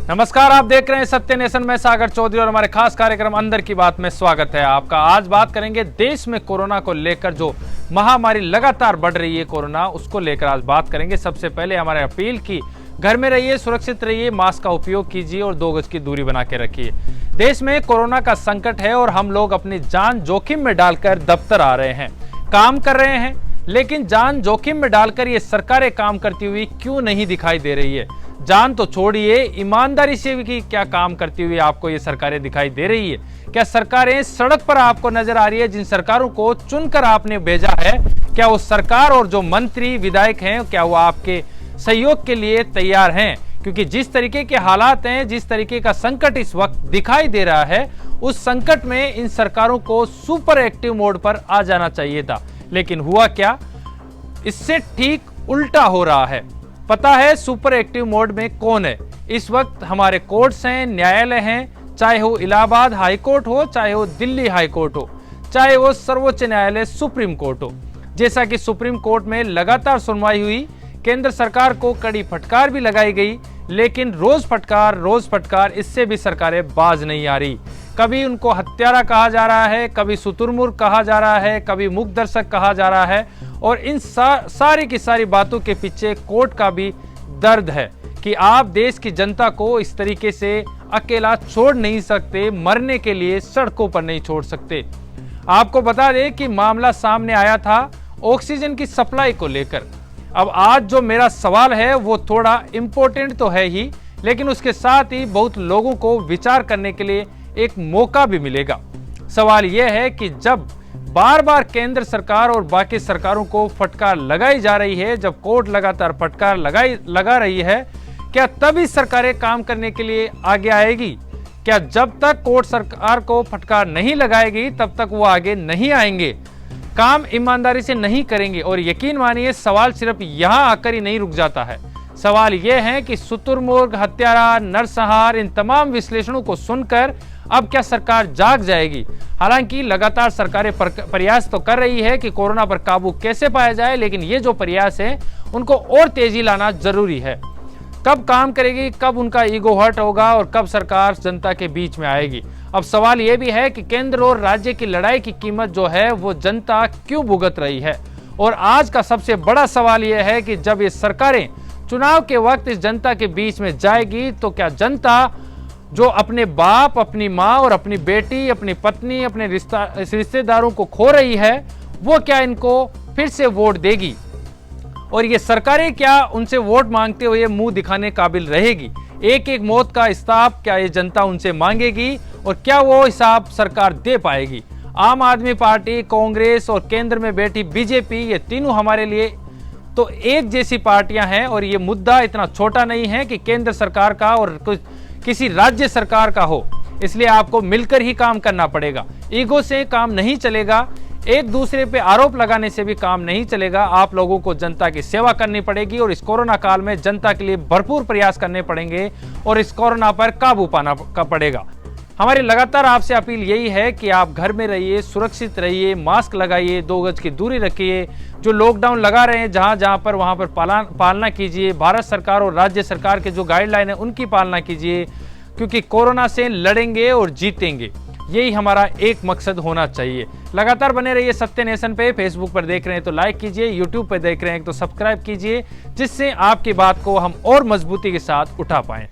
नमस्कार, आप देख रहे हैं सत्य नेशन में सागर चौधरी और हमारे खास कार्यक्रम अंदर की बात में स्वागत है आपका। आज बात करेंगे देश में कोरोना को लेकर, जो महामारी लगातार बढ़ रही है कोरोना, उसको लेकर आज बात करेंगे। सबसे पहले हमारे अपील की, घर में रहिए, सुरक्षित रहिए, मास्क का उपयोग कीजिए और 2 गज की दूरी बना के रखिए। देश में कोरोना का संकट है और हम लोग अपनी जान जोखिम में डालकर दफ्तर आ रहे हैं, काम कर रहे हैं, लेकिन जान जोखिम में डालकर ये सरकारें काम करती हुई क्यों नहीं दिखाई दे रही है? जान तो छोड़िए, ईमानदारी से भी क्या काम करती हुई आपको ये सरकारें दिखाई दे रही है? क्या सरकारें सड़क पर आपको नजर आ रही है? जिन सरकारों को चुनकर आपने भेजा है, क्या वो सरकार और जो मंत्री विधायक हैं, क्या वो आपके सहयोग के लिए तैयार हैं? क्योंकि जिस तरीके के हालात हैं, जिस तरीके का संकट इस वक्त दिखाई दे रहा है, उस संकट में इन सरकारों को सुपर एक्टिव मोड पर आ जाना चाहिए था। लेकिन हुआ क्या? इससे ठीक उल्टा हो रहा है। पता है सुपर एक्टिव मोड में कौन है? इस वक्त हमारे कोर्ट्स हैं, न्यायालय हैं, चाहे वो इलाहाबाद हाई कोर्ट हो, चाहे वो दिल्ली हाई कोर्ट हो, चाहे वो सर्वोच्च न्यायालय सुप्रीम कोर्ट हो। जैसा कि सुप्रीम कोर्ट में लगातार सुनवाई हुई, केंद्र सरकार को कड़ी फटकार भी लगाई गई, लेकिन रोज फटकार, इससे भी सरकारें बाज नहीं आ रही। कभी उनको हत्यारा कहा जा रहा है, कभी शुतुरमुर्ग कहा जा रहा है, कभी मूक दर्शक कहा जा रहा है। और इन सारी की सारी बातों के पीछे कोर्ट का भी दर्द है कि आप देश की जनता को इस तरीके से अकेला छोड़ नहीं सकते, मरने के लिए सड़कों पर नहीं छोड़ सकते। आपको बता दें कि मामला सामने आया था ऑक्सीजन की सप्लाई को लेकर। अब आज जो मेरा सवाल है वो थोड़ा इम्पोर्टेंट तो है ही, लेकिन उसके साथ ही बहुत लोगों को विचार करने के लिए एक मौका भी मिलेगा। सवाल यह है कि जब बार बार केंद्र सरकार और बाकी सरकारों को फटकार लगाई जा रही है, जब कोर्ट लगातार फटकार लगा रही है, क्या तभी सरकारें काम करने के लिए आगे आएगी? क्या जब तक कोर्ट सरकार को फटकार नहीं लगाएगी तब तक वो आगे नहीं आएंगे, काम ईमानदारी से नहीं करेंगे? और यकीन मानिए, सवाल सिर्फ यहां आकर ही नहीं रुक जाता है। सवाल यह है कि शुतुरमुर्ग, हत्यारा, नरसंहार, इन तमाम विश्लेषणों को सुनकर अब क्या सरकार जाग जाएगी? हालांकि लगातार सरकारें प्रयास तो कर रही है कि कोरोना पर काबू कैसे पाया जाए, लेकिन ये जो प्रयास है उनको और तेजी लाना जरूरी है। कब काम करेगी, कब उनका ईगो हर्ट होगा और कब सरकार जनता के बीच में आएगी? अब सवाल यह भी है कि केंद्र और राज्य की लड़ाई की कीमत जो है वो जनता क्यों भुगत रही है? और आज का सबसे बड़ा सवाल यह है कि जब ये सरकारें चुनाव के वक्त इस जनता के बीच में जाएगी, तो क्या जनता जो अपने बाप, अपनी माँ और अपनी बेटी, अपनी पत्नी, अपने रिश्तेदारों को खो रही है, वो क्या इनको फिर से वोट देगी? और ये सरकारें क्या उनसे वोट मांगते हुए मुंह दिखाने काबिल रहेगी? एक एक मौत का हिसाब क्या ये जनता उनसे मांगेगी और क्या वो हिसाब सरकार दे पाएगी? आम आदमी पार्टी, कांग्रेस और केंद्र में बैठी बीजेपी, ये तीनों हमारे लिए तो एक जैसी पार्टियां हैं। और ये मुद्दा इतना छोटा नहीं है कि केंद्र सरकार का और किसी राज्य सरकार का हो, इसलिए आपको मिलकर ही काम करना पड़ेगा। ईगो से काम नहीं चलेगा, एक दूसरे पे आरोप लगाने से भी काम नहीं चलेगा। आप लोगों को जनता की सेवा करनी पड़ेगी और इस कोरोना काल में जनता के लिए भरपूर प्रयास करने पड़ेंगे और इस कोरोना पर काबू पाना पड़ेगा। हमारी लगातार आपसे अपील यही है कि आप घर में रहिए, सुरक्षित रहिए, मास्क लगाइए, 2 गज की दूरी रखिए। जो लॉकडाउन लगा रहे हैं जहां पर वहां पर पालना कीजिए। भारत सरकार और राज्य सरकार के जो गाइडलाइन है उनकी पालना कीजिए, क्योंकि कोरोना से लड़ेंगे और जीतेंगे। यही हमारा एक मकसद होना चाहिए। लगातार बने रहिए सत्य नेशन पे। फेसबुक पर देख रहे हैं तो लाइक कीजिए, यूट्यूब पर देख रहे हैं तो सब्सक्राइब कीजिए, जिससे आपकी बात को हम और मजबूती के साथ उठा पाएं।